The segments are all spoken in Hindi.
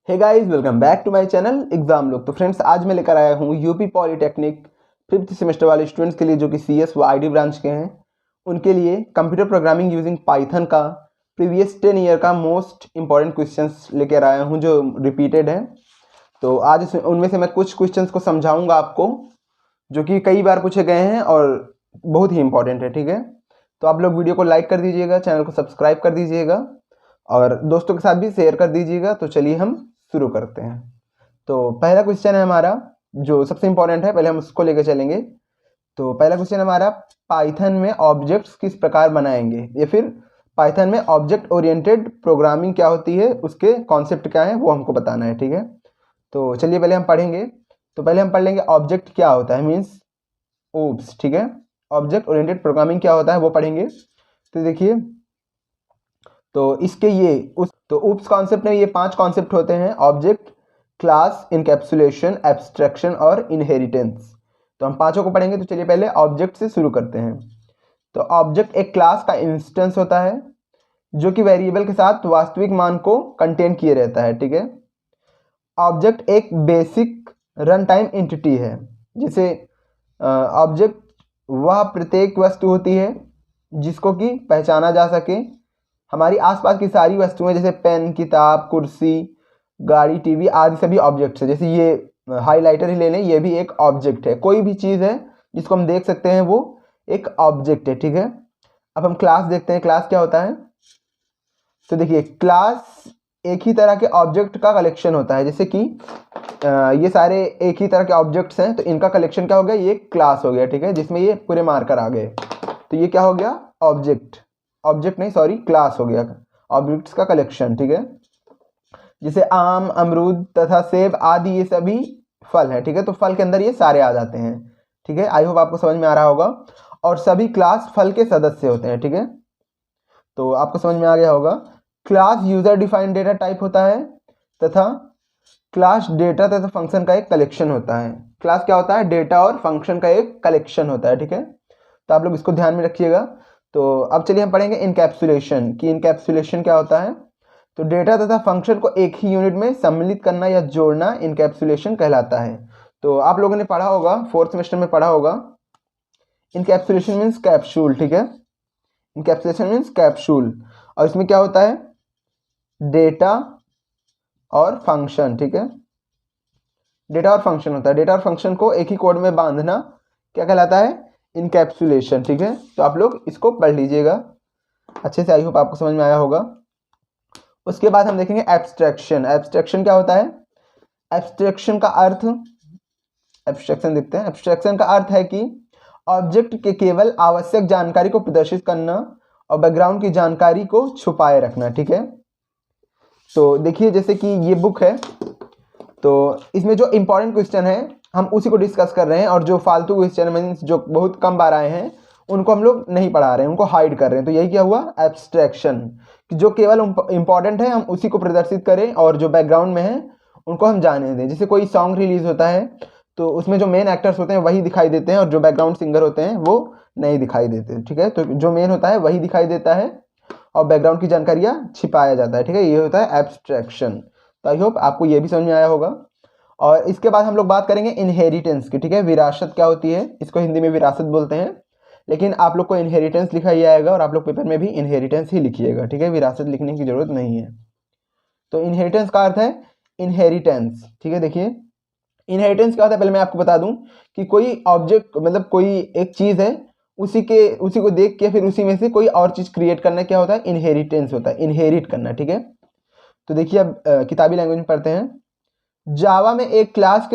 Hey guys, welcome back to my channel exam लोग। तो फ्रेंड्स, आज मैं लेकर आया हूँ यूपी पॉलिटेक्निक 5th सेमेस्टर वाले स्टूडेंट्स के लिए जो कि सीएस व आईटी ब्रांच के हैं, उनके लिए कंप्यूटर प्रोग्रामिंग यूजिंग पाइथन का प्रीवियस 10 ईयर का मोस्ट इंपॉर्टेंट क्वेश्चंस लेकर आया हूँ जो रिपीटेड है। तो आज उनमें से मैं कुछ क्वेश्चंस को समझाऊंगा आपको, जो कि कई बार पूछे गए हैं और बहुत ही इंपॉर्टेंट है। ठीक है, तो आप लोग वीडियो को लाइक कर दीजिएगा, चैनल को सब्सक्राइब कर दीजिएगा और दोस्तों के साथ भी शेयर कर दीजिएगा। तो चलिए हम शुरू करते हैं। तो पहला क्वेश्चन है हमारा जो सबसे इंपॉर्टेंट है, पहले हम उसको लेकर चलेंगे। तो पहला क्वेश्चन हमारा, पाइथन में ऑब्जेक्ट्स किस प्रकार बनाएंगे, या फिर पाइथन में ऑब्जेक्ट ओरिएंटेड प्रोग्रामिंग क्या होती है, उसके कॉन्सेप्ट क्या है वो हमको बताना है। ठीक है, तो चलिए पहले हम पढ़ेंगे। तो पहले हम पढ़ लेंगे ऑब्जेक्ट क्या होता है, मीन्स ओब्स। ठीक है, ऑब्जेक्ट ओरिएंटेड प्रोग्रामिंग क्या होता है वो पढ़ेंगे। तो देखिए, तो इसके तो ऊप्स कॉन्सेप्ट में ये 5 कॉन्सेप्ट होते हैं: ऑब्जेक्ट, क्लास, इनकैप्सुलेशन, एब्स्ट्रैक्शन और इनहेरिटेंस। तो हम पांचों को पढ़ेंगे। तो चलिए पहले ऑब्जेक्ट से शुरू करते हैं। तो ऑब्जेक्ट एक क्लास का इंस्टेंस होता है जो कि वेरिएबल के साथ वास्तविक मान को कंटेन किए रहता है। ठीक है, ऑब्जेक्ट एक बेसिक रन टाइम एंटिटी है। जैसे ऑब्जेक्ट वह प्रत्येक वस्तु होती है जिसको कि पहचाना जा सके। हमारी आसपास की सारी वस्तुएं जैसे पेन, किताब, कुर्सी, गाड़ी, टीवी आदि सभी ऑब्जेक्ट्स है। जैसे ये हाइलाइटर ही ले लें, ये भी एक ऑब्जेक्ट है। कोई भी चीज़ है जिसको हम देख सकते हैं वो एक ऑब्जेक्ट है। ठीक है, अब हम क्लास देखते हैं। क्लास क्या होता है? तो देखिए, क्लास एक ही तरह के ऑब्जेक्ट का कलेक्शन होता है। जैसे कि ये सारे एक ही तरह के ऑब्जेक्ट्स हैं, तो इनका कलेक्शन क्या हो गया? ये क्लास हो गया। ठीक है, जिसमें ये पूरे मार्कर आ गए, तो ये क्या हो गया? ऑब्जेक्ट नहीं, सॉरी, क्लास हो गया, ऑब्जेक्ट्स का कलेक्शन। ठीक है, जैसे आम, अमरूद तथा सेब आदि ये सभी फल है। ठीक है, तो फल के अंदर ये सारे आ जाते हैं। ठीक है, आई होप आपको समझ में आ रहा होगा। और सभी क्लास फल के सदस्य होते हैं। ठीक है, तो आपको समझ में आ गया होगा। Class user defined data type होता है तथा क्लास डेटा तथा फंक्शन का एक कलेक्शन होता है। क्लास क्या होता है? डेटा और फंक्शन का एक कलेक्शन होता है। ठीक है, तो आप लोग इसको ध्यान में रखिएगा। तो अब चलिए हम पढ़ेंगे इनकैप्सुलेशन की इनकैप्सुलेशन क्या होता है। तो डेटा तथा फंक्शन को एक ही यूनिट में सम्मिलित करना या जोड़ना इनकैप्सुलेशन कहलाता है। तो आप लोगों ने पढ़ा होगा, 4th सेमेस्टर में पढ़ा होगा, इनकैप्सुलेशन मीन्स कैप्सूल। ठीक है, इनकैप्सुलेशन मीन्स कैप्सूल, और इसमें क्या होता है? डेटा और फंक्शन। ठीक है, डेटा और फंक्शन होता है। डेटा और फंक्शन को एक ही कोड में बांधना क्या कहलाता है? इनकैप्सुलेशन। ठीक है, तो आप लोग इसको पढ़ लीजिएगा अच्छे से, आई होप आपको समझ में आया होगा। उसके बाद हम देखेंगे एब्स्ट्रैक्शन। एब्स्ट्रैक्शन क्या होता है? एब्स्ट्रैक्शन का अर्थ, एब्स्ट्रैक्शन देखते हैं। एब्स्ट्रैक्शन का अर्थ है कि ऑब्जेक्ट के केवल आवश्यक जानकारी को प्रदर्शित करना और बैकग्राउंड की जानकारी को छुपाए रखना। ठीक है, तो देखिए, जैसे कि ये बुक है, तो इसमें जो इंपॉर्टेंट क्वेश्चन है हम उसी को डिस्कस कर रहे हैं, और जो फालतू क्वेश्चन मीन्स जो बहुत कम बार आए हैं उनको हम लोग नहीं पढ़ा रहे हैं, उनको हाइड कर रहे हैं। तो यही क्या हुआ? एब्स्ट्रैक्शन, कि जो केवल इंपॉर्टेंट है हम उसी को प्रदर्शित करें और जो बैकग्राउंड में है उनको हम जाने दें। जैसे कोई सॉन्ग रिलीज होता है तो उसमें जो मेन एक्टर्स होते हैं वही दिखाई देते हैं और जो बैकग्राउंड सिंगर होते हैं वो नहीं दिखाई देते। ठीक है, तो जो मेन होता है वही दिखाई देता है और बैकग्राउंड की जानकारियाँ छिपाया जाता है। ठीक है, ये होता है एब्स्ट्रैक्शन। तो आई होप आपको ये भी समझ में आया होगा। और इसके बाद हम लोग बात करेंगे इनहेरिटेंस की। ठीक है, विरासत क्या होती है? इसको हिंदी में विरासत बोलते हैं, लेकिन आप लोग को इनहेरिटेंस लिखा ही आएगा और आप लोग पेपर में भी इनहेरिटेंस ही लिखिएगा। ठीक है, विरासत लिखने की जरूरत नहीं है। तो इनहेरिटेंस का अर्थ है इनहेरिटेंस। ठीक है, देखिए, इनहेरिटेंस क्या होता है पहले मैं आपको बता दूं कि कोई ऑब्जेक्ट मतलब कोई एक चीज है, उसी को देख के फिर उसी में से कोई और चीज क्रिएट करना क्या होता है? इनहेरिटेंस होता है, इनहेरिट करना। ठीक है, तो देखिए, अब किताबी लैंग्वेज में पढ़ते हैं। जावा में एक क्लास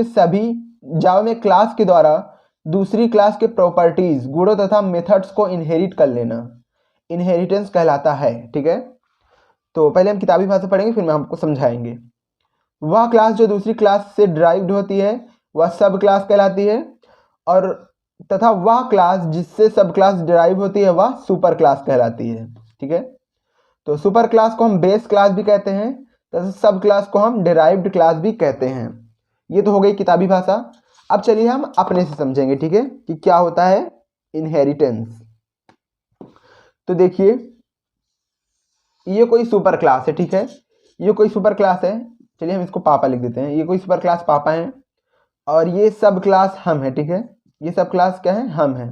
के द्वारा दूसरी क्लास के प्रॉपर्टीज, गुणों तथा मेथड्स को इनहेरिट कर लेना इनहेरिटेंस कहलाता है। ठीक है, तो पहले हम किताबी भाषा पढ़ेंगे, फिर मैं आपको समझाएंगे। वह क्लास जो दूसरी क्लास से ड्राइव्ड होती है वह सब क्लास कहलाती है, और तथा वह क्लास जिससे सब क्लास ड्राइव होती है वह सुपर क्लास कहलाती है। ठीक है, तो सुपर क्लास को हम बेस क्लास भी कहते हैं तथा सब क्लास को हम डिराइव्ड क्लास भी कहते हैं। ये तो हो गई किताबी भाषा। अब चलिए हम अपने से समझेंगे। ठीक है, कि क्या होता है इनहेरिटेंस। तो देखिए, ये कोई सुपर क्लास है। ठीक है, ये कोई सुपर क्लास है। चलिए हम इसको पापा लिख देते हैं। ये कोई सुपर क्लास पापा हैं और ये सब क्लास हम है, ठीक है। ये सब क्लास क्या है, हम है।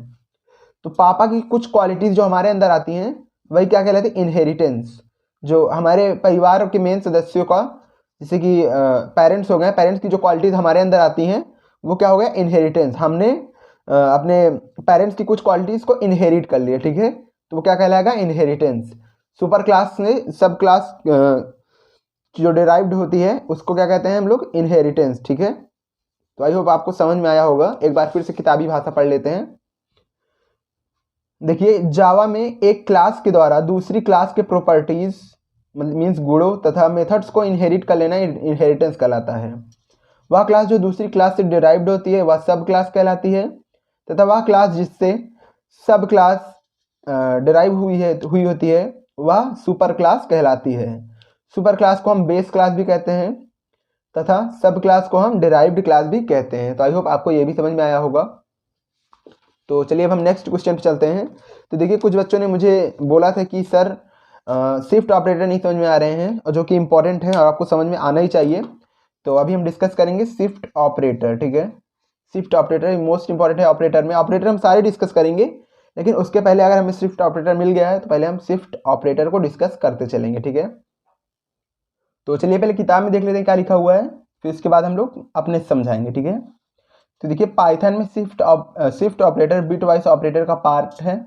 तो पापा की कुछ क्वालिटीज जो हमारे अंदर आती हैं वही क्या कहलाते हैं, इनहेरिटेंस। जो हमारे परिवार के मेन सदस्यों का, जैसे कि पेरेंट्स हो गए, पेरेंट्स की जो क्वालिटीज हमारे अंदर आती हैं वो क्या हो गया, इनहेरिटेंस। हमने अपने पेरेंट्स की कुछ क्वालिटीज को इनहेरिट कर लिया, ठीक है, तो वो क्या कहलाएगा, इनहेरिटेंस। सुपर क्लास में सब क्लास जो डिराइव्ड होती है उसको क्या कहते हैं हम लोग, इनहेरिटेंस, ठीक है। तो आई होप आपको समझ में आया होगा। एक बार फिर से किताबी भाषा पढ़ लेते हैं। देखिए, जावा में एक क्लास के द्वारा दूसरी क्लास के प्रॉपर्टीज मीन्स गुणों तथा मेथड्स को इनहेरिट कर लेना इनहेरिटेंस कहलाता है। वह क्लास जो दूसरी क्लास से डिराइव्ड होती है वह सब क्लास कहलाती है, तथा वह क्लास जिससे सब क्लास डिराइव हुई होती है वह सुपर क्लास कहलाती है। सुपर क्लास को हम बेस क्लास भी कहते हैं तथा सब क्लास को हम डिराइव्ड क्लास भी कहते हैं। तो आई होप आपको ये भी समझ में आया होगा। तो चलिए अब हम नेक्स्ट क्वेश्चन पे चलते हैं। तो देखिए, कुछ बच्चों ने मुझे बोला था कि सर शिफ्ट ऑपरेटर नहीं समझ में आ रहे हैं, और जो कि इंपॉर्टेंट है और आपको समझ में आना ही चाहिए। तो अभी हम डिस्कस करेंगे शिफ्ट ऑपरेटर, ठीक है। शिफ्ट ऑपरेटर मोस्ट इंपॉर्टेंट है। ऑपरेटर में ऑपरेटर हम सारे डिस्कस करेंगे, लेकिन उसके पहले अगर हमें शिफ्ट ऑपरेटर मिल गया है तो पहले हम शिफ्ट ऑपरेटर को डिस्कस करते चलेंगे, ठीक है। तो चलिए पहले किताब में देख लेते हैं क्या लिखा हुआ है, फिर इसके बाद हम लोग अपने समझाएंगे, ठीक है। तो देखिए, पाइथन में shift operator bit wise operator का पार्ट है,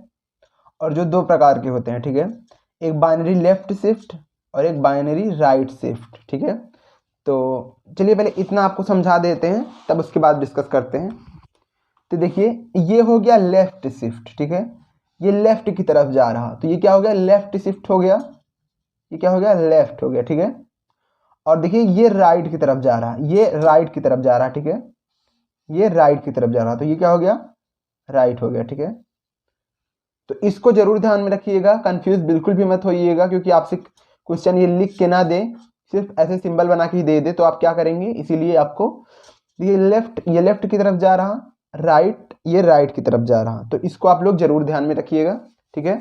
और जो दो प्रकार के होते हैं, ठीक है। एक बाइनरी लेफ्ट शिफ्ट और एक बाइनरी राइट शिफ्ट, ठीक है। तो चलिए पहले इतना आपको समझा देते हैं, तब उसके बाद डिस्कस करते हैं। तो देखिए, ये हो गया लेफ्ट शिफ्ट, ठीक है। ये लेफ्ट की तरफ जा रहा, तो ये क्या हो गया, लेफ्ट शिफ्ट हो गया। ये क्या हो गया, लेफ्ट हो गया, ठीक है। और देखिए, ये राइट की तरफ जा रहा, ये राइट की तरफ जा रहा, ठीक है। ये राइट की तरफ जा रहा, तो ये क्या हो गया, राइट हो गया, ठीक है। तो इसको जरूर ध्यान में रखिएगा, कंफ्यूज बिल्कुल भी मत होइएगा, क्योंकि आपसे क्वेश्चन ये लिख के ना दे, सिर्फ ऐसे सिंबल बना के ही दे दे, तो आप क्या करेंगे, इसीलिए आपको ये लेफ्ट की तरफ जा रहा, राइट ये राइट की तरफ जा रहा, तो इसको आप लोग जरूर ध्यान में रखिएगा, ठीक है।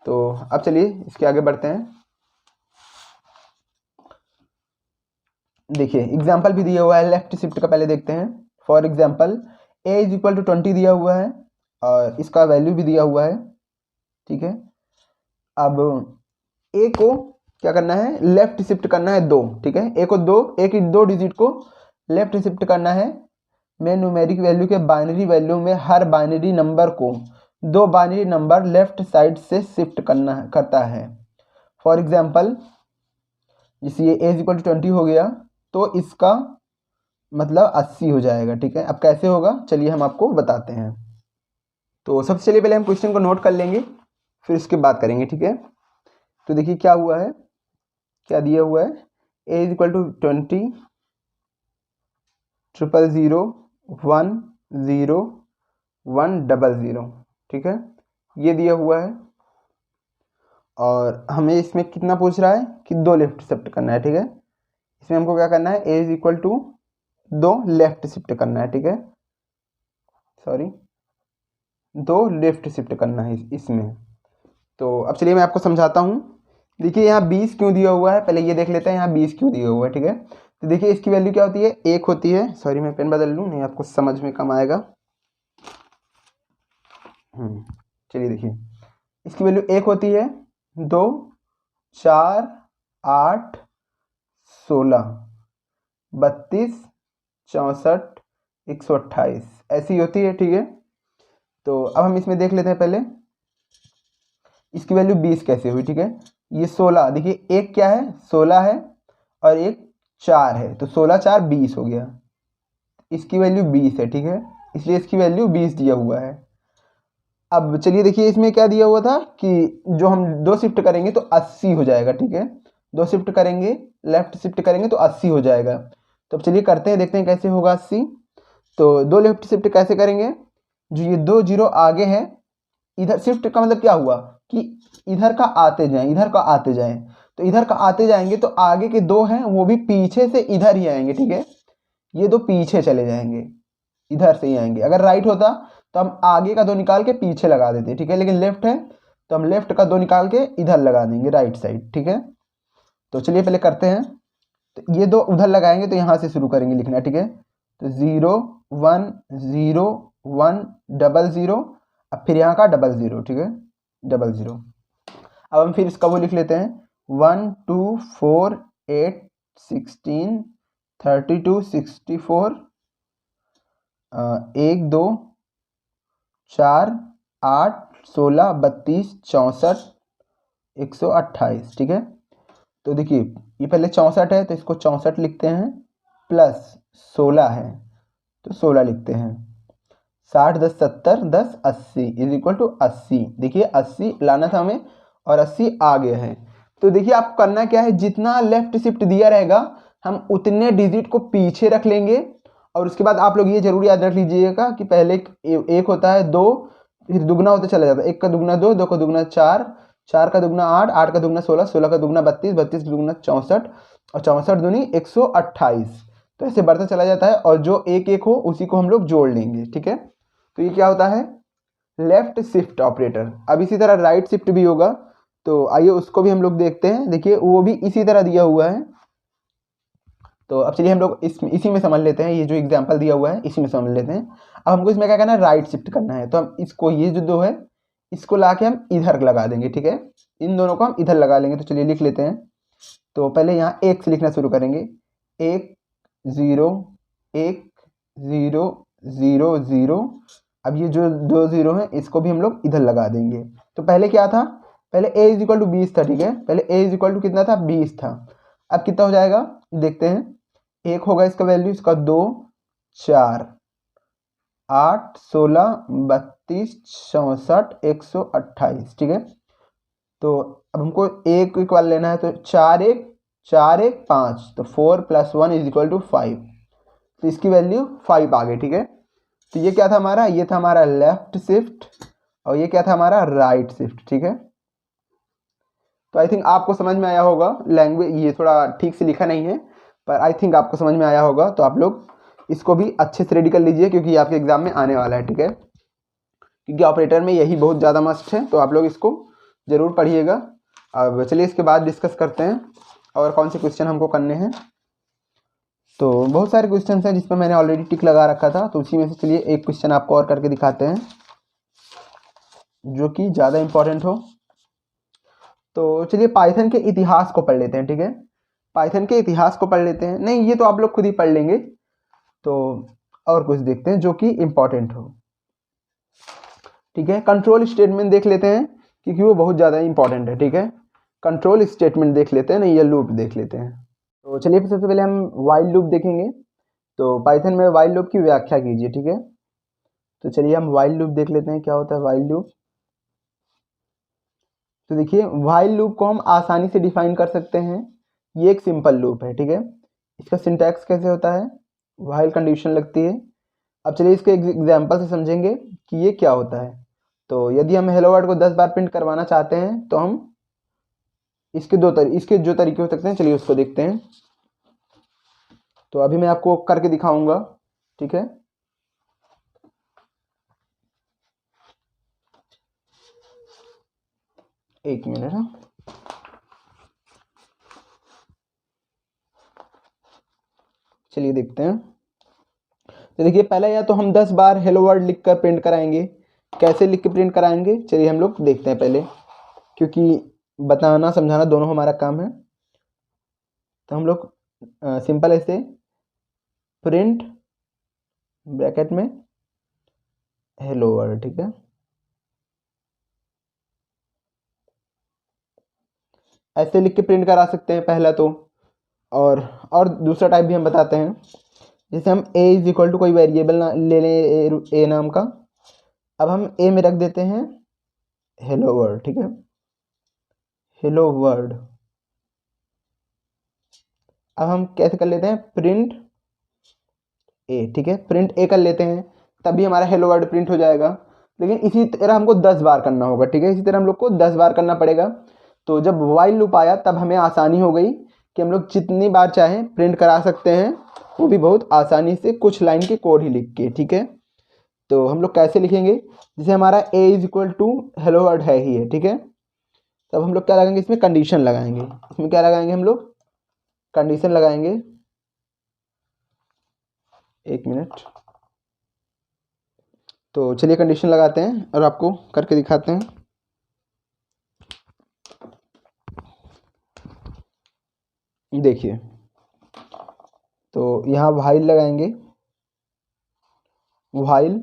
तो अब चलिए इसके आगे बढ़ते हैं। देखिए, एग्जाम्पल भी दिया हुआ है लेफ्ट शिफ्ट का, पहले देखते हैं। For example a is equal to 20 दिया हुआ है और इसका वैल्यू भी दिया हुआ है, ठीक है। अब a को क्या करना है, लेफ्ट शिफ्ट करना है 2, ठीक है। a की 2 डिजिट को लेफ्ट शिफ्ट करना है। मैं न्यूमेरिक वैल्यू के बाइनरी वैल्यू में हर बाइनरी नंबर को 2 बाइनरी नंबर लेफ्ट साइड से शिफ्ट करता है। फॉर एग्जाम्पल, जैसे ये a इज इक्वल टू 20 हो गया, तो इसका मतलब 80 हो जाएगा, ठीक है। अब कैसे होगा, चलिए हम आपको बताते हैं। तो सबसे चलिए पहले हम क्वेश्चन को नोट कर लेंगे, फिर इसके बात करेंगे, ठीक है। तो देखिए क्या हुआ है, क्या दिया हुआ है, a इज इक्वल टू 20 000 1 0 1 00, ठीक है, ये दिया हुआ है। और हमें इसमें कितना पूछ रहा है कि 2 लेफ्ट शिफ्ट करना है, ठीक है। इसमें हमको क्या करना है, a is equal to 2 left shift करना है, ठीक है, सॉरी 2 लेफ्ट शिफ्ट करना है इसमें। तो अब चलिए मैं आपको समझाता हूँ। देखिए, यहाँ 20 क्यों दिया हुआ है, पहले ये देख लेते हैं यहाँ 20 क्यों दिया हुआ है, ठीक है। तो देखिए, इसकी वैल्यू क्या होती है, 1 होती है। सॉरी मैं पेन बदल लूँ, नहीं आपको समझ में कम आएगा। चलिए देखिए, इसकी वैल्यू 1 होती है, 2 4 8 16 32 64 128 ऐसी होती है, ठीक है। तो अब हम इसमें देख लेते हैं पहले इसकी वैल्यू 20 कैसे हुई, ठीक है। ये 16, देखिए एक क्या है, 16 है और एक 4 है, तो 16 4 20 हो गया। इसकी वैल्यू 20 है, ठीक है, इसलिए इसकी वैल्यू 20 दिया हुआ है। अब चलिए देखिए, इसमें क्या दिया हुआ था कि जो हम 2 शिफ्ट करेंगे तो 80 हो जाएगा, ठीक है। 2 शिफ्ट करेंगे, लेफ्ट शिफ्ट करेंगे तो 80 हो जाएगा। तो अब चलिए करते हैं, देखते हैं कैसे होगा 80। तो 2 लेफ्ट शिफ्ट कैसे करेंगे, जो ये 2 0 आगे है, इधर शिफ्ट का मतलब क्या हुआ कि इधर का आते जाएं, इधर का आते जाएं, तो इधर का आते जाएंगे तो आगे के 2 हैं वो भी पीछे से इधर ही आएंगे, ठीक है। ये 2 पीछे चले जाएंगे, इधर से ही आएंगे। अगर राइट होता तो हम आगे का 2 निकाल के पीछे लगा देते, ठीक है, लेकिन लेफ्ट है तो हम लेफ्ट का 2 निकाल के इधर लगा देंगे, राइट साइड, ठीक है। तो चलिए पहले करते हैं। तो ये दो उधर लगाएंगे तो यहाँ से शुरू करेंगे लिखना, ठीक है। तो 0 1 0 1 00, अब फिर यहाँ का 00, ठीक है, 00। अब हम फिर इसका वो लिख लेते हैं 1 2 4 8 16 32 64, 1 2 4 8 16 32 64 128, ठीक है। तो देखिए ये पहले 64 है तो इसको 64 लिखते हैं, प्लस 16 है तो 16 लिखते हैं। 60 10 70 10 80 इज इक्वल टू 80। देखिए 80 लाना था हमें और 80 आ गया है। तो देखिए आप करना क्या है, जितना लेफ्ट शिफ्ट दिया रहेगा हम उतने डिजिट को पीछे रख लेंगे। और उसके बाद आप लोग ये जरूर याद रख लीजिएगा कि पहले एक होता है 2, फिर दुगना होता चला जाता है। 1 का दुगना 2, 2 का दुगना 4, 4 का दुगना 8, 8 का दुगना 16, 16 का दुगना 32, 32 का दुगना 64 और 64 दूनी 128। तो ऐसे बढ़ता चला जाता है और जो एक एक हो उसी को हम लोग जोड़ लेंगे, ठीक है। तो ये क्या होता है, लेफ्ट शिफ्ट ऑपरेटर। अब इसी तरह राइट शिफ्ट भी होगा, तो आइए उसको भी हम लोग देखते हैं। देखिए वो भी इसी तरह दिया हुआ है। तो अब चलिए हम लोग इसी में समझ लेते हैं, ये जो एग्जाम्पल दिया हुआ है इसी में समझ लेते हैं। अब हमको इसमें क्या करना है, राइट शिफ्ट करना है। तो हम इसको, ये जो दो है इसको ला के हम इधर लगा देंगे, ठीक है। इन दोनों को हम इधर लगा लेंगे। तो चलिए लिख लेते हैं। तो पहले यहाँ 1 से लिखना शुरू करेंगे, 1 0 1 0 0 0। अब ये जो 2 0 हैं इसको भी हम लोग इधर लगा देंगे। तो पहले क्या था, पहले a इज इक्वल टू 20 था, ठीक है। पहले a इज इक्वल टू कितना था, 20 था। अब कितना हो जाएगा देखते हैं। 1 होगा इसका वैल्यू, इसका 2 4 8 16 32 64 128, ठीक है। तो अब हमको एक वाला लेना है, तो 4 1 4 1 5, तो 4 + 1 इज इक्वल टू 5। तो इसकी वैल्यू 5 आ गई, ठीक है। तो ये क्या था हमारा, ये था हमारा लेफ्ट शिफ्ट और ये क्या था हमारा राइट शिफ्ट, ठीक है। तो आई थिंक आपको समझ में आया होगा। लैंग्वेज ये थोड़ा ठीक से लिखा नहीं है पर आई थिंक आपको समझ में आया होगा। तो आप लोग इसको भी अच्छे से रेडी कर लीजिए क्योंकि आपके एग्जाम में आने वाला है, ठीक है। क्योंकि ऑपरेटर में यही बहुत ज़्यादा मस्ट है, तो आप लोग इसको ज़रूर पढ़िएगा। अब चलिए इसके बाद डिस्कस करते हैं और कौन से क्वेश्चन हमको करने हैं। तो बहुत सारे क्वेश्चन हैं जिसमें मैंने ऑलरेडी टिक लगा रखा था, तो उसी में से चलिए एक क्वेश्चन आपको और करके दिखाते हैं जो कि ज़्यादा इम्पोर्टेंट हो। तो चलिए पाइथन के इतिहास को पढ़ लेते हैं, ठीक है। पाइथन के इतिहास को पढ़ लेते हैं, नहीं ये तो आप लोग खुद ही पढ़ लेंगे। तो और कुछ देखते हैं जो कि इम्पोर्टेंट हो, ठीक है। कंट्रोल स्टेटमेंट देख लेते हैं क्योंकि वो बहुत ज़्यादा इंपॉर्टेंट है, ठीक है। कंट्रोल स्टेटमेंट देख लेते हैं, नहीं ये लूप देख लेते हैं। तो चलिए सबसे पहले हम वाइल लूप देखेंगे। तो पाइथन में वाइल लूप की व्याख्या कीजिए, ठीक है। तो चलिए हम वाइल लूप देख लेते हैं क्या होता है वाइल लूप। तो देखिए वाइल लूप को हम आसानी से डिफाइन कर सकते हैं। ये एक सिंपल लूप है, ठीक है। इसका सिंटैक्स कैसे होता है, वाइल कंडीशन लगती है। अब चलिए इसके एग्जाम्पल से समझेंगे कि ये क्या होता है। तो यदि हम हेलो वर्ड को 10 बार प्रिंट करवाना चाहते हैं तो हम इसके इसके जो तरीके हो सकते हैं चलिए उसको देखते हैं। तो अभी मैं आपको करके दिखाऊंगा, ठीक है। एक मिनट है। चलिए देखते हैं। तो देखिए पहले या तो हम 10 बार हेलो वर्ड लिख कर प्रिंट कराएंगे। कैसे लिख के प्रिंट कराएंगे चलिए हम लोग देखते हैं पहले, क्योंकि बताना समझाना दोनों हमारा काम है। तो हम लोग सिंपल ऐसे प्रिंट ब्रैकेट में हेलो वर्ड, ठीक है। ऐसे लिख के प्रिंट करा सकते हैं पहला तो। और दूसरा टाइप भी हम बताते हैं। जैसे हम a इज इक्वल टू कोई वेरिएबल ले लें a नाम का। अब हम a में रख देते हैं हेलो वर्ड, ठीक है, हेलो वर्ड। अब हम कैसे कर लेते हैं प्रिंट a, ठीक है, प्रिंट a कर लेते हैं तभी हमारा हेलो वर्ड प्रिंट हो जाएगा। लेकिन इसी तरह हमको 10 बार करना होगा, ठीक है। इसी तरह हम लोग को 10 बार करना पड़ेगा। तो जब वाइल लूप आया तब हमें आसानी हो गई कि हम लोग जितनी बार चाहें प्रिंट करा सकते हैं, वो भी बहुत आसानी से कुछ लाइन के कोड ही लिख के, ठीक है। तो हम लोग कैसे लिखेंगे, जैसे हमारा a is equal to hello word है ही है, ठीक है। तब हम लोग क्या लगाएंगे, इसमें कंडीशन लगाएंगे। इसमें क्या लगाएंगे हम लोग कंडीशन लगाएंगे, 1 मिनट। तो चलिए कंडीशन लगाते हैं और आपको करके दिखाते हैं। देखिए, तो यहाँ व्हाइल लगाएंगे, व्हाइल,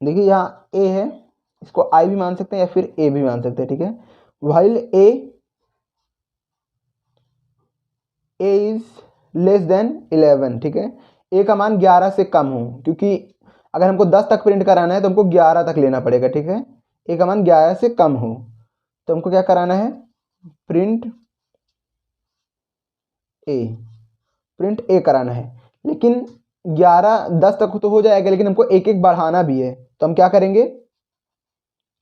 देखिए यहाँ ए है, इसको आई भी मान सकते हैं या फिर ए भी मान सकते हैं, ठीक है। While A is less than 11, ठीक है। ए का मान 11 से कम हो, क्योंकि अगर हमको 10 तक प्रिंट कराना है तो हमको 11 तक लेना पड़ेगा, ठीक है। ए का मान 11 से कम हो तो हमको क्या कराना है, प्रिंट ए, प्रिंट ए कराना है। लेकिन 11 10 तक तो हो जाएगा, लेकिन हमको एक एक बढ़ाना भी है, तो हम क्या करेंगे,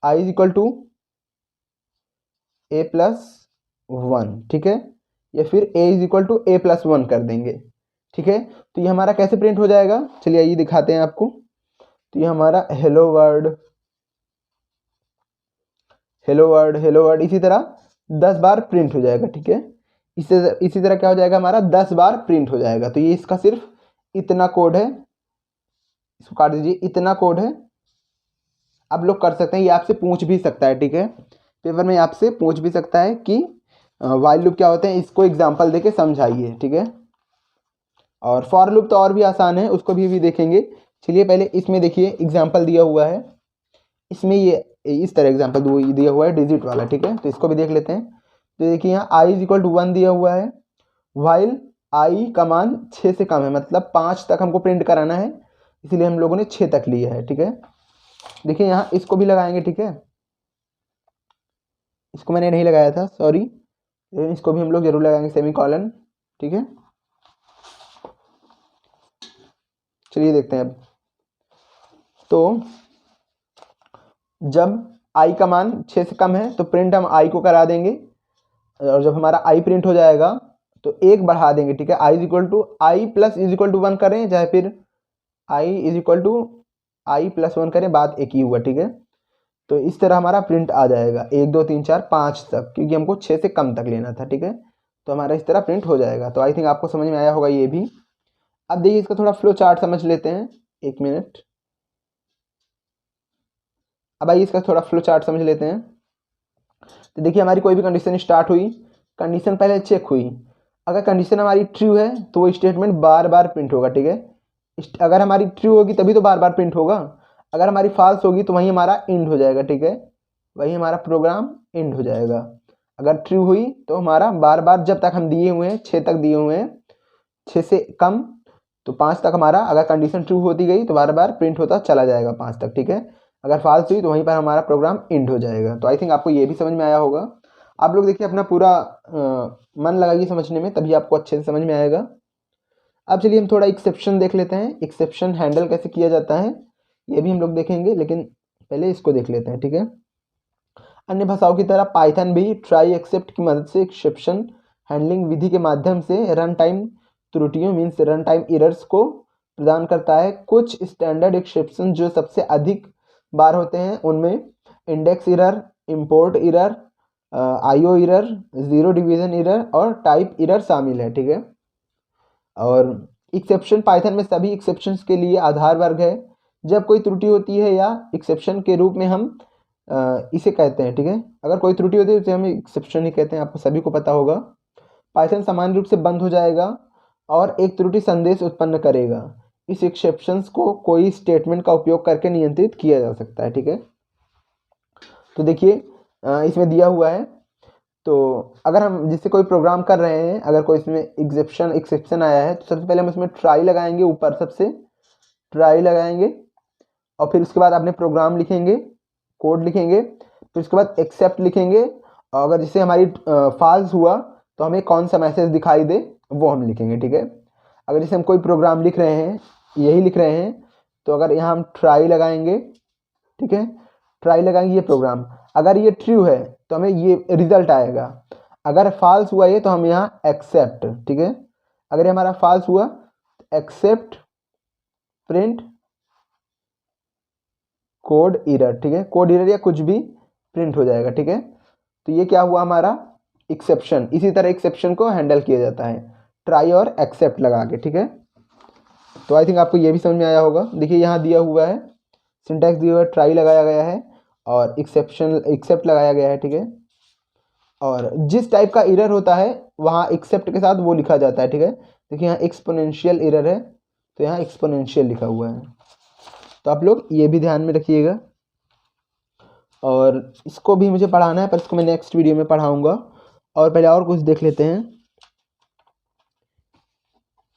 I is equal to A plus 1, ठीक है, या फिर A is equal to A plus 1 कर देंगे, ठीक है। तो ये हमारा कैसे प्रिंट हो जाएगा, चलिए आइए दिखाते हैं आपको। तो ये हमारा hello word, hello word, hello word इसी तरह 10 बार प्रिंट हो जाएगा, ठीक है। इसी तरह क्या हो जाएगा, हमारा 10 बार प्रिंट हो जाएगा। तो ये इसका सिर्फ इतना कोड है, इसको काट दीजिए, इतना कोड है। आप लोग कर सकते हैं, ये आपसे पूछ भी सकता है, ठीक है, पेपर में आपसे पूछ भी सकता है कि व्हाइल लूप क्या होते हैं, इसको एग्जाम्पल देके समझाइए, ठीक है। और फॉर लूप तो और भी आसान है, उसको भी देखेंगे। चलिए पहले इसमें देखिए एग्जाम्पल दिया हुआ है, इसमें ये इस तरह एग्जाम्पल दिया हुआ है डिजिट वाला, ठीक है। तो इसको भी देख लेते हैं। तो देखिए यहाँ आई इज इक्वल टू 1 दिया हुआ है, व्हाइल आई का मान 6 से कम है, मतलब 5 तक हमको प्रिंट कराना है, इसीलिए हम लोगों ने 6 तक लिया है, ठीक है। देखिए यहाँ इसको भी लगाएंगे, ठीक है, इसको मैंने नहीं लगाया था, सॉरी, लेकिन इसको भी हम लोग जरूर लगाएंगे, सेमी कॉलन, ठीक है। चलिए देखते हैं अब। तो जब आई का मान 6 से कम है तो प्रिंट हम आई को करा देंगे, और जब हमारा आई प्रिंट हो जाएगा तो एक बढ़ा देंगे, ठीक है। I is equal to I plus is equal to 1 करें, चाहे फिर I is equal to I plus 1 करें, बात एक ही हुआ, ठीक है। तो इस तरह हमारा प्रिंट आ जाएगा 1 2 3 4 5 तक, क्योंकि हमको 6 से कम तक लेना था, ठीक है। तो हमारा इस तरह प्रिंट हो जाएगा। तो आई थिंक आपको समझ में आया होगा ये भी। अब देखिए इसका थोड़ा फ्लो चार्ट समझ लेते हैं, 1 मिनट। अब आइए इसका थोड़ा फ्लो चार्ट समझ लेते हैं। तो देखिए हमारी कोई भी कंडीशन स्टार्ट हुई, कंडीशन पहले चेक हुई, अगर कंडीशन हमारी ट्रू है तो वो स्टेटमेंट बार बार प्रिंट होगा, ठीक है। अगर हमारी ट्रू होगी तभी तो बार बार प्रिंट होगा, अगर हमारी फॉल्स होगी तो वहीं हमारा एंड हो जाएगा, ठीक है, वहीं हमारा प्रोग्राम एंड हो जाएगा। अगर ट्रू हुई तो हमारा बार बार जब तक हम दिए हुए हैं 6 तक दिए हुए हैं, 6 से कम तो 5 तक हमारा, अगर कंडीशन ट्रू होती गई तो बार बार प्रिंट होता चला जाएगा 5 तक, ठीक है। अगर फॉल्स हुई तो वहीं पर हमारा प्रोग्राम एंड हो जाएगा। तो आई थिंक आपको ये भी समझ में आया होगा। आप लोग देखिए अपना पूरा मन लगाइए समझने में, तभी आपको अच्छे से समझ में आएगा। अब चलिए हम थोड़ा एक्सेप्शन देख लेते हैं, एक्सेप्शन हैंडल कैसे किया जाता है ये भी हम लोग देखेंगे, लेकिन पहले इसको देख लेते हैं, ठीक है। अन्य भाषाओं की तरह पाइथन भी ट्राई एक्सेप्ट की मदद से एक्सेप्शन हैंडलिंग विधि के माध्यम से रन टाइम त्रुटियों मीन्स रन टाइम एरर्स को प्रदान करता है। कुछ स्टैंडर्ड एक्सेप्शन जो सबसे अधिक बार होते हैं उनमें index error, import error, IO error, zero division error और टाइप एरर शामिल है, ठीक है। और एक्सेप्शन पाइथन में सभी एक्सेप्शंस के लिए आधार वर्ग है। जब कोई त्रुटि होती है या एक्सेप्शन के रूप में हम इसे कहते हैं, ठीक है। अगर कोई त्रुटि होती है तो हम एक्सेप्शन ही कहते हैं, आपको सभी को पता होगा। पाइथन सामान्य रूप से बंद हो जाएगा और एक त्रुटि संदेश उत्पन्न करेगा। इस एक्सेप्शंस को कोई स्टेटमेंट का उपयोग करके नियंत्रित किया जा सकता है, ठीक है। तो देखिए इसमें दिया हुआ है, तो अगर हम जिससे कोई प्रोग्राम कर रहे हैं, अगर कोई इसमें एक्सेप्शन आया है तो सबसे पहले हम इसमें ट्राई लगाएंगे, ऊपर सबसे ट्राई लगाएंगे, और फिर उसके बाद अपने प्रोग्राम लिखेंगे, कोड लिखेंगे, फिर उसके बाद एक्सेप्ट लिखेंगे, और अगर जिससे हमारी फॉल्स हुआ तो हमें कौन सा मैसेज दिखाई दे वो हम लिखेंगे, ठीक है। अगर जैसे हम कोई प्रोग्राम लिख रहे हैं, यही लिख रहे हैं, तो अगर यहाँ हम ट्राई लगाएंगे, ठीक है, ट्राई लगाएंगे ये प्रोग्राम, अगर ये ट्रू है तो हमें ये रिजल्ट आएगा, अगर फॉल्स हुआ ये तो हम यहाँ एक्सेप्ट, ठीक है, अगर ये हमारा फॉल्स हुआ एक्सेप्ट प्रिंट कोड एरर, ठीक है, कोड एरर या कुछ भी प्रिंट हो जाएगा, ठीक है। तो ये क्या हुआ हमारा एक्सेप्शन। इसी तरह एक्सेप्शन को हैंडल किया जाता है ट्राई और एक्सेप्ट लगा के, ठीक है। तो आई थिंक आपको ये भी समझ में आया होगा। देखिए यहाँ दिया हुआ है, सिंटैक्स दिया हुआ है, ट्राई लगाया गया है और एक्सेप्ट लगाया गया है, ठीक है। और जिस टाइप का एरर होता है वहाँ एक्सेप्ट के साथ वो लिखा जाता है, ठीक है। देखिए यहाँ एक्सपोनेंशियल एरर है तो यहाँ एक्सपोनेंशियल लिखा हुआ है, तो आप लोग ये भी ध्यान में रखिएगा। और इसको भी मुझे पढ़ाना है पर इसको मैं नेक्स्ट वीडियो में पढ़ाऊँगा। और पहले और कुछ देख लेते हैं।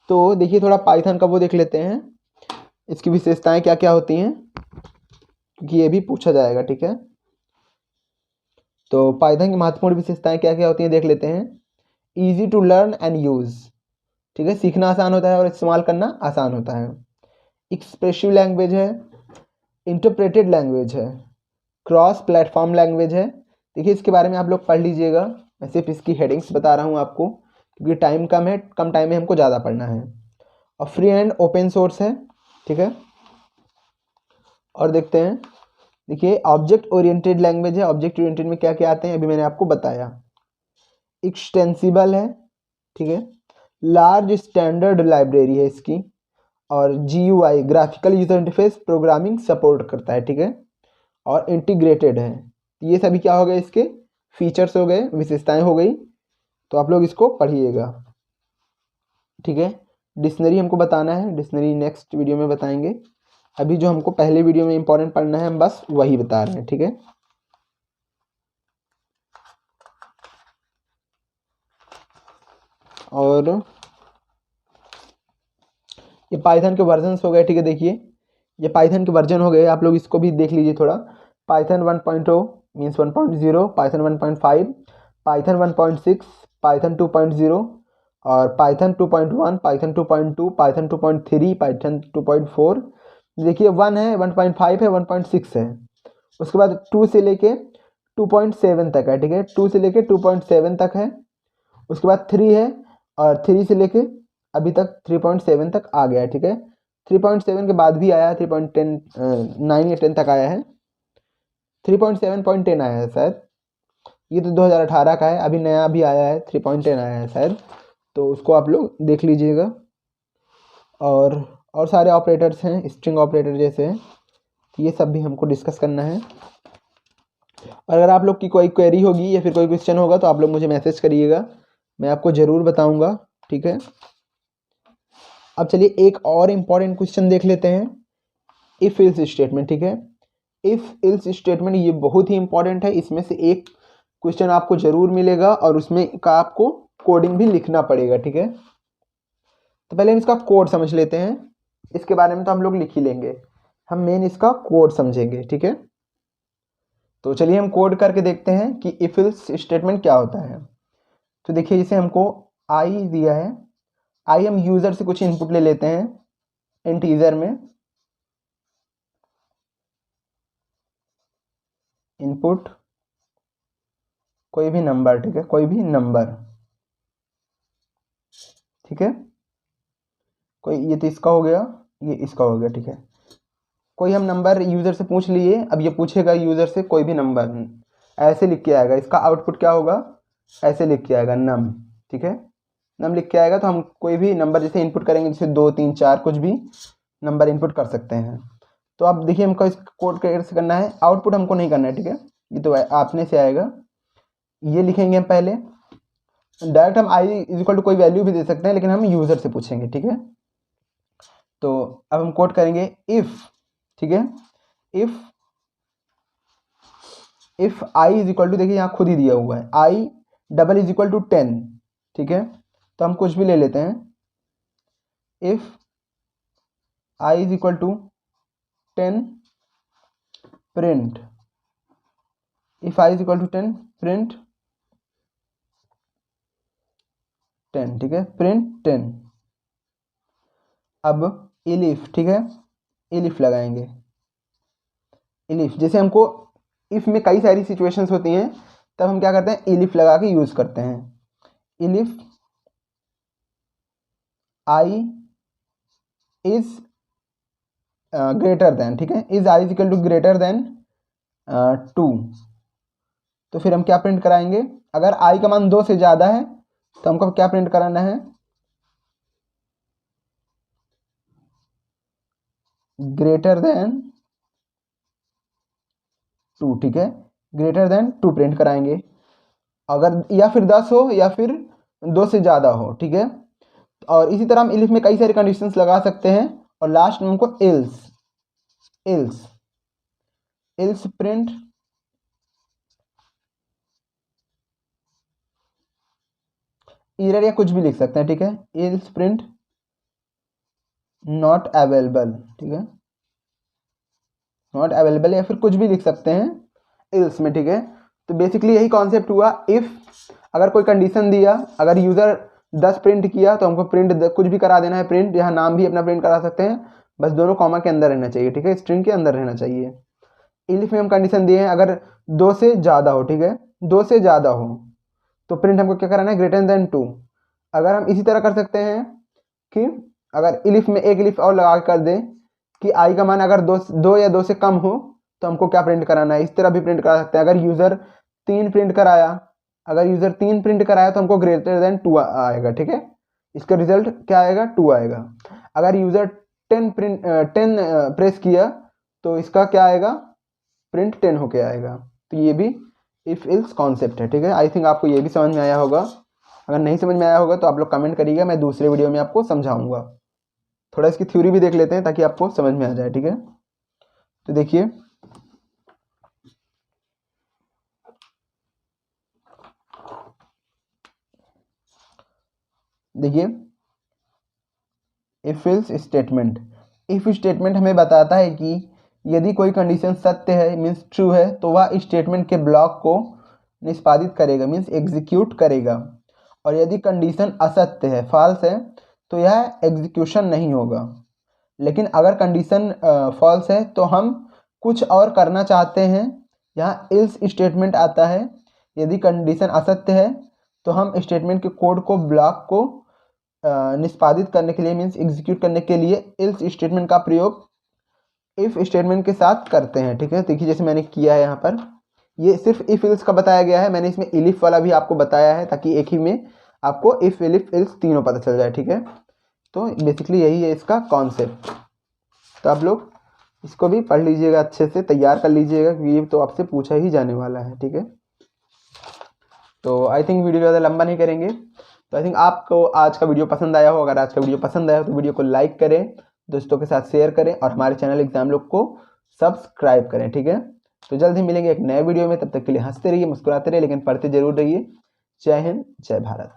तो देखिए थोड़ा पाइथन का वो देख लेते हैं, इसकी विशेषताएं क्या क्या होती हैं, क्योंकि ये भी पूछा जाएगा, ठीक है। तो पाइथन की महत्वपूर्ण विशेषताएं क्या क्या होती हैं देख लेते हैं। Easy to learn and use, ठीक है, सीखना आसान होता है और इस्तेमाल करना आसान होता है। एक्सप्रेसिव लैंग्वेज है, इंटरप्रेटेड लैंग्वेज है, क्रॉस प्लेटफॉर्म लैंग्वेज है। देखिए इसके बारे में आप लोग पढ़ लीजिएगा, मैं सिर्फ इसकी हेडिंग्स बता रहा हूँ आपको क्योंकि टाइम कम है, कम टाइम में हमको ज़्यादा पढ़ना है। और फ्री एंड ओपन सोर्स है, ठीक है। और देखते हैं, देखिए ऑब्जेक्ट ओरिएंटेड लैंग्वेज है। ऑब्जेक्ट ओरिएंटेड में क्या क्या आते हैं अभी मैंने आपको बताया। एक्सटेंसिबल है, ठीक है, लार्ज स्टैंडर्ड लाइब्रेरी है इसकी। और GUI graphical user interface programming support करता है, ठीक है। और इंटीग्रेटेड है। ये सभी क्या हो गए, इसके फीचर्स हो गए, विशेषताएं हो गई। तो आप लोग इसको पढ़िएगा, ठीक है। डिक्शनरी हमको बताना है, डिक्शनरी नेक्स्ट वीडियो में बताएंगे। अभी जो हमको पहले वीडियो में इंपॉर्टेंट पढ़ना है हम बस वही बता रहे हैं, ठीक है। और ये पाइथन के वर्जन्स हो गए, ठीक है। देखिए ये पाइथन के वर्जन हो गए, आप लोग इसको भी देख लीजिए थोड़ा। Python 1.0 means 1.0, Python 1.5, Python 1.6, Python 2.0 और पाइथन 2.1, पाइथन 2.2, पाइथन 2.3, पाइथन 2.4। देखिए 1 है, 1.5 है, 1.6 है। उसके बाद 2 से लेके 2.7 तक है, ठीक है। 2 से लेके 2.7 तक है। उसके बाद 3 है और 3 से लेके अभी तक 3.7 तक आ गया है, ठीक है। 3.7 के बाद भी आया है 3.10, 9 या 10 तक आया है। 3.7.10 आया है शायद, ये तो 2018 का है। अभी नया भी आया है 3.10 आया है शायद, तो उसको आप लोग देख लीजिएगा। और सारे ऑपरेटर्स हैं, स्ट्रिंग ऑपरेटर जैसे हैं, ये सब भी हमको डिस्कस करना है। और अगर आप लोग की कोई क्वेरी होगी या फिर कोई क्वेश्चन होगा तो आप लोग मुझे मैसेज करिएगा, मैं आपको ज़रूर बताऊंगा, ठीक है। अब चलिए एक और इम्पॉर्टेंट क्वेश्चन देख लेते हैं, इफ एल्स स्टेटमेंट, ठीक है। इफ एल्स स्टेटमेंट ये बहुत ही इंपॉर्टेंट है, इसमें से एक क्वेश्चन आपको जरूर मिलेगा और उसमें का आपको कोडिंग भी लिखना पड़ेगा, ठीक है। तो पहले हम इसका कोड समझ लेते हैं, इसके बारे में तो हम लोग लिख ही लेंगे, हम मेन इसका कोड समझेंगे, ठीक है। तो चलिए हम कोड करके देखते हैं कि इफ एल्स स्टेटमेंट क्या होता है। तो देखिए जैसे हमको आई दिया है, आई हम यूजर से कुछ इनपुट ले लेते हैं इंटीजर में, इनपुट कोई भी नंबर, ठीक है, कोई भी नंबर, ठीक है। कोई, ये तो इसका हो गया, ये इसका हो गया, ठीक है। कोई हम नंबर यूजर से पूछ लिए, अब ये पूछेगा यूजर से कोई भी नंबर, ऐसे लिख के आएगा, इसका आउटपुट क्या होगा, ऐसे लिख के आएगा नम, ठीक है। नम लिख के आएगा तो हम कोई भी नंबर जैसे इनपुट करेंगे, जैसे 2 3 4 कुछ भी नंबर इनपुट कर सकते हैं। तो अब देखिए हमको इस कोड कैसे करना है, आउटपुट हमको नहीं करना है, ठीक है, ये तो आपने से आएगा। ये लिखेंगे हम पहले, डायरेक्ट हम आई इज इक्वल टू कोई वैल्यू भी दे सकते हैं लेकिन हम यूजर से पूछेंगे, ठीक है। तो अब हम कोड करेंगे इफ, ठीक है, if i is equal to, देखिए यहाँ खुद ही दिया हुआ है, i double is equal to 10, ठीक है। तो हम कुछ भी ले लेते हैं, if i is equal to 10 print, if i is equal to 10 print 10, ठीक है, प्रिंट 10। अब इलिफ, ठीक है, इलिफ लगाएंगे। इलिफ जैसे हमको इफ में कई सारी सिचुएशंस होती हैं तब हम क्या करते हैं, इलिफ लगा के यूज करते हैं। Elif i is greater than, ठीक है, is i is equal to greater than 2, तो फिर हम क्या प्रिंट कराएंगे, अगर आई का मान 2 से ज़्यादा है तो हमको क्या प्रिंट कराना है, ग्रेटर देन 2, ठीक है, ग्रेटर देन 2 प्रिंट कराएंगे। अगर या फिर 10 हो या फिर 2 से ज़्यादा हो, ठीक है। और इसी तरह हम इलिफ में कई सारे कंडीशंस लगा सकते हैं। और लास्ट में हमको else else else print error या कुछ भी लिख सकते हैं, ठीक है, एल्स प्रिंट नॉट अवेलेबल, ठीक है, नॉट अवेलेबल या फिर कुछ भी लिख सकते हैं एल्स में, ठीक है। तो बेसिकली यही कॉन्सेप्ट हुआ। इफ़ अगर कोई कंडीशन दिया, अगर यूज़र 10 प्रिंट किया तो हमको प्रिंट कुछ भी करा देना है, प्रिंट यहाँ नाम भी अपना प्रिंट करा सकते हैं, बस दोनों कॉमा के अंदर रहना चाहिए, ठीक है, स्ट्रिंग के अंदर रहना चाहिए। इलिफ में हम कंडीशन दिए हैं अगर 2 से ज़्यादा हो, ठीक है, 2 से ज़्यादा हो तो प्रिंट हमको क्या कराना है, ग्रेटर देन 2। अगर हम इसी तरह कर सकते हैं कि अगर इलिफ में एक इलिफ और लगा कर दें कि आई का मान अगर 2 या 2 से कम हो तो हमको क्या प्रिंट कराना है, इस तरह भी प्रिंट करा सकते हैं। अगर यूज़र 3 प्रिंट कराया, अगर यूज़र 3 प्रिंट कराया तो हमको ग्रेटर देन 2 आएगा, ठीक है, इसका रिजल्ट क्या आएगा, 2 आएगा। अगर यूज़र 10 प्रेस किया तो इसका क्या आएगा, प्रिंट 10 होके आएगा। तो ये भी इफ इल्स कॉन्सेप्ट है, ठीक है। आई थिंक आपको ये भी समझ में आया होगा। अगर नहीं समझ में आया होगा तो आप लोग कमेंट करिएगा, मैं दूसरे वीडियो में आपको समझाऊंगा। थोड़ा इसकी थ्योरी भी देख लेते हैं ताकि आपको समझ में आ जाए, ठीक है। तो देखिए, if ills statement, if statement हमें बताता है कि यदि कोई कंडीशन सत्य है मीन्स ट्रू है तो वह स्टेटमेंट के ब्लॉक को निष्पादित करेगा मीन्स एग्जीक्यूट करेगा। और यदि कंडीशन असत्य है, फॉल्स है, तो यह एग्जीक्यूशन नहीं होगा। लेकिन अगर कंडीशन फॉल्स है तो हम कुछ और करना चाहते हैं, यहाँ इल्स स्टेटमेंट आता है। यदि कंडीशन असत्य है तो हम स्टेटमेंट के कोड को, ब्लॉक को निष्पादित करने के लिए मीन्स एग्जीक्यूट करने के लिए इल्स स्टेटमेंट का प्रयोग इफ स्टेटमेंट के साथ करते हैं, ठीक है। देखिए जैसे मैंने किया है यहाँ पर, ये सिर्फ इफ इल्स का बताया गया है, मैंने इसमें इलिफ वाला भी आपको बताया है ताकि एक ही में आपको इफ इलिफ इल्स तीनों पता चल जाए, ठीक है। तो बेसिकली यही है इसका कॉन्सेप्ट। तो आप लोग इसको भी पढ़ लीजिएगा, अच्छे से तैयार कर लीजिएगा क्योंकि ये तो आपसे पूछा ही जाने वाला है, ठीक है। तो आई थिंक वीडियो ज़्यादा लंबा नहीं करेंगे। तो आई थिंक आपको आज का वीडियो पसंद आया हो। अगर आज का वीडियो पसंद आया हो तो वीडियो को लाइक करें, दोस्तों के साथ शेयर करें और हमारे चैनल एग्जाम लोग को सब्सक्राइब करें, ठीक है। तो जल्द ही मिलेंगे एक नए वीडियो में, तब तक के लिए हंसते रहिए, मुस्कुराते रहिए, लेकिन पढ़ते जरूर रहिए। जय हिंद, जय भारत।